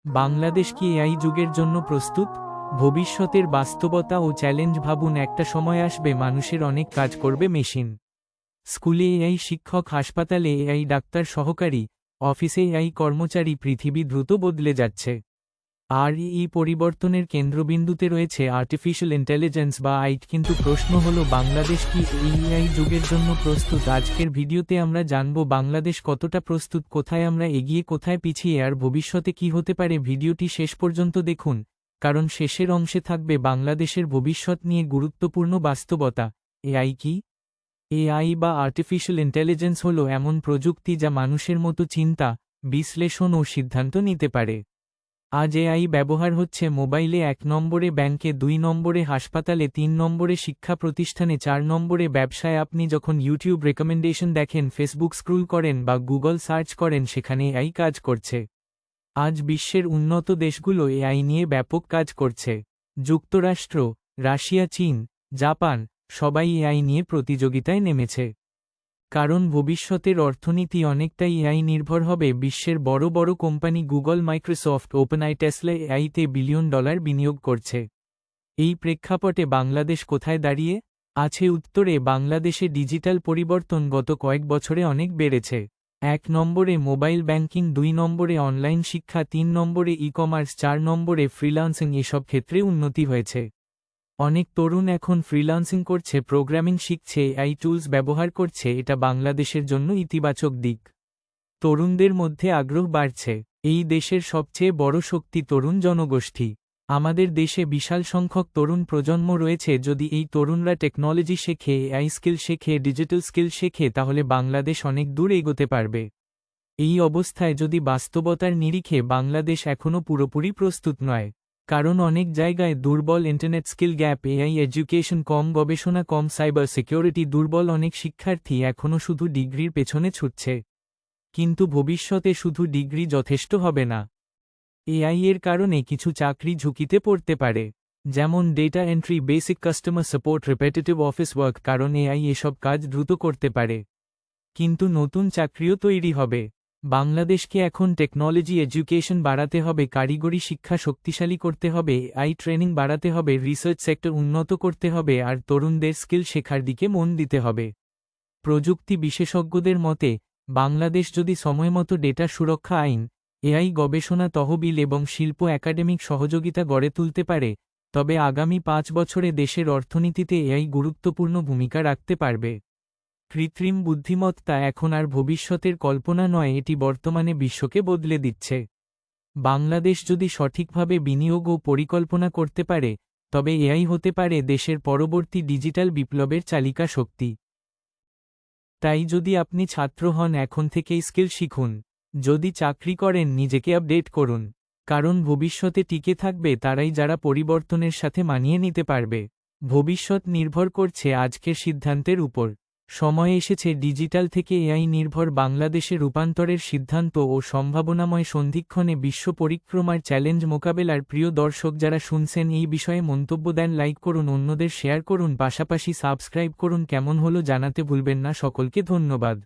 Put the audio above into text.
বাংলাদেশ কি এআই যুগের জন্য প্রস্তুত? ভবিষ্যতের বাস্তবতা ও চ্যালেঞ্জ ভাবুন। একটা সময় আসবে মানুষের অনেক কাজ করবে মেশিন। স্কুলে এআই শিক্ষক, হাসপাতালে এআই ডাক্তার, সহকারী, অফিসে এআই কর্মচারী। পৃথিবী দ্রুত বদলে যাচ্ছে। আর এই পরিবর্তনের কেন্দ্রবিন্দুতে রয়েছে আর্টিফিশিয়াল ইন্টেলিজেন্স বা আই। কিন্তু প্রশ্ন হলো, বাংলাদেশ কি এই এআই যুগের জন্য প্রস্তুত? আজকের ভিডিওতে আমরা জানব বাংলাদেশ কতটা প্রস্তুত, কোথায় আমরা এগিয়ে, কোথায় পিছিয়ে, আর ভবিষ্যতে কি হতে পারে। ভিডিওটি শেষ পর্যন্ত দেখুন, কারণ শেষের অংশে থাকবে বাংলাদেশের ভবিষ্যৎ নিয়ে গুরুত্বপূর্ণ বাস্তবতা। এআই কি? এআই বা আর্টিফিশিয়াল ইন্টেলিজেন্স হলো এমন প্রযুক্তি যা মানুষের মতো চিন্তা, বিশ্লেষণ ও সিদ্ধান্ত নিতে পারে। আজ এআই ব্যবহার হচ্ছে মোবাইলে 1 নম্বরে, ব্যাংকে 2 নম্বরে, হাসপাতালে 3 নম্বরে, শিক্ষা প্রতিষ্ঠানে 4 নম্বরে, ব্যবসায়। আপনি যখন ইউটিউব রেকমেন্ডেশন দেখেন, ফেসবুক স্ক্রল করেন বা গুগল সার্চ করেন, সেখানে এআই কাজ করছে। আজ বিশ্বের উন্নত দেশগুলো এআই নিয়ে ব্যাপক কাজ করছে। যুক্তরাষ্ট্র, রাশিয়া, চীন, জাপান সবাই এআই নিয়ে প্রতিযোগিতায় নেমেছে। কারণ ভবিষ্যতের অর্থনীতি অনেকটাই এআই নির্ভর হবে। বিশ্বের বড় বড় company Google, Microsoft, OpenAI, Tesla এআইতে বিলিয়ন ডলার বিনিয়োগ করছে। এই প্রেক্ষাপটে বাংলাদেশ কোথায় দাঁড়িয়ে আছে? উত্তরে, বাংলাদেশে ডিজিটাল পরিবর্তন গত কয়েক বছরে অনেক বেড়েছে। 1 নম্বরে মোবাইল ব্যাংকিং, 2 নম্বরে অনলাইন শিক্ষা, 3 নম্বরে ই-কমার্স, 4 নম্বরে ফ্রিল্যান্সিং। এসব ক্ষেত্রে উন্নতি হয়েছে। অনেক তরুণ এখন ফ্রিল্যান্সিং করছে, প্রোগ্রামিং শিখছে, এআই টুলস ব্যবহার করছে। এটা বাংলাদেশের জন্য ইতিবাচক দিক। তরুণদের মধ্যে আগ্রহ বাড়ছে। এই দেশের সবচেয়ে বড় শক্তি তরুণ জনগোষ্ঠী। আমাদের দেশে বিশাল সংখ্যক তরুণ প্রজন্ম রয়েছে। যদি এই তরুণরা টেকনোলজি শেখে, এআই স্কিল শেখে, ডিজিটাল স্কিল শেখে, তাহলে বাংলাদেশ অনেক দূর এগোতে পারবে। এই অবস্থায় যদি বাস্তবতার নিরিখে বাংলাদেশ এখনও পুরোপুরি প্রস্তুত নয়। কারণ অনেক জায়গায় দুর্বল internet skill gap, AI education কম, গবেষণা কম, সাইবার সিকিউরিটি দুর্বল। অনেক শিক্ষার্থী এখনও শুধু ডিগ্রির পেছনে ছুটছে। কিন্তু ভবিষ্যতে শুধু ডিগ্রি যথেষ্ট হবে না। এআই এর কারণে কিছু চাকরি ঝুঁকিতে পড়তে পারে, যেমন data entry, basic customer support, repetitive office work. কারণ এআই এসব কাজ দ্রুত করতে পারে। কিন্তু নতুন চাকরিও তৈরি হবে। বাংলাদেশকে এখন টেকনোলজি এডুকেশন বাড়াতে হবে, কারিগরি শিক্ষা শক্তিশালী করতে হবে, এআই ট্রেনিং বাড়াতে হবে, রিসার্চ সেক্টর উন্নত করতে হবে, আর তরুণদের স্কিল শেখার দিকে মন দিতে হবে। প্রযুক্তি বিশেষজ্ঞদের মতে, বাংলাদেশ যদি সময়মতো ডেটা সুরক্ষা আইন, এআই গবেষণা তহবিল এবং শিল্প একাডেমিক সহযোগিতা গড়ে তুলতে পারে, তবে আগামী 5 বছরে দেশের অর্থনীতিতে এআই গুরুত্বপূর্ণ ভূমিকা রাখতে পারবে। কৃত্রিম বুদ্ধিমত্তা এখন আর ভবিষ্যতের কল্পনা নয়, এটি বর্তমানে বিশ্বকে বদলে দিচ্ছে। বাংলাদেশ যদি সঠিকভাবে বিনিয়োগ ও পরিকল্পনা করতে পারে, তবে এআই হতে পারে দেশের পরবর্তী ডিজিটাল বিপ্লবের চালিকা শক্তি। তাই যদি আপনি ছাত্র হন, এখন থেকেই স্কিল শিখুন। যদি চাকরি করেন, নিজেকে আপডেট করুন। কারণ ভবিষ্যতে টিকে থাকবে তারাই যারা পরিবর্তনের সাথে মানিয়ে নিতে পারবে। ভবিষ্যৎ নির্ভর করছে আজকের সিদ্ধান্তের উপর। সময় এসেছে ডিজিটাল থেকে এআই নির্ভর বাংলাদেশে রূপান্তরের সিদ্ধান্ত ও সম্ভাবনাময় সন্ধিক্ষণে বিশ্ব পরিক্রমার চ্যালেঞ্জ মোকাবেলার। প্রিয় দর্শক, যারা শুনছেন এই বিষয়ে মন্তব্য দেন, লাইক করুন, অন্যদের শেয়ার করুন, পাশাপাশি সাবস্ক্রাইব করুন। কেমন হলো জানাতে ভুলবেন না। সকলকে ধন্যবাদ।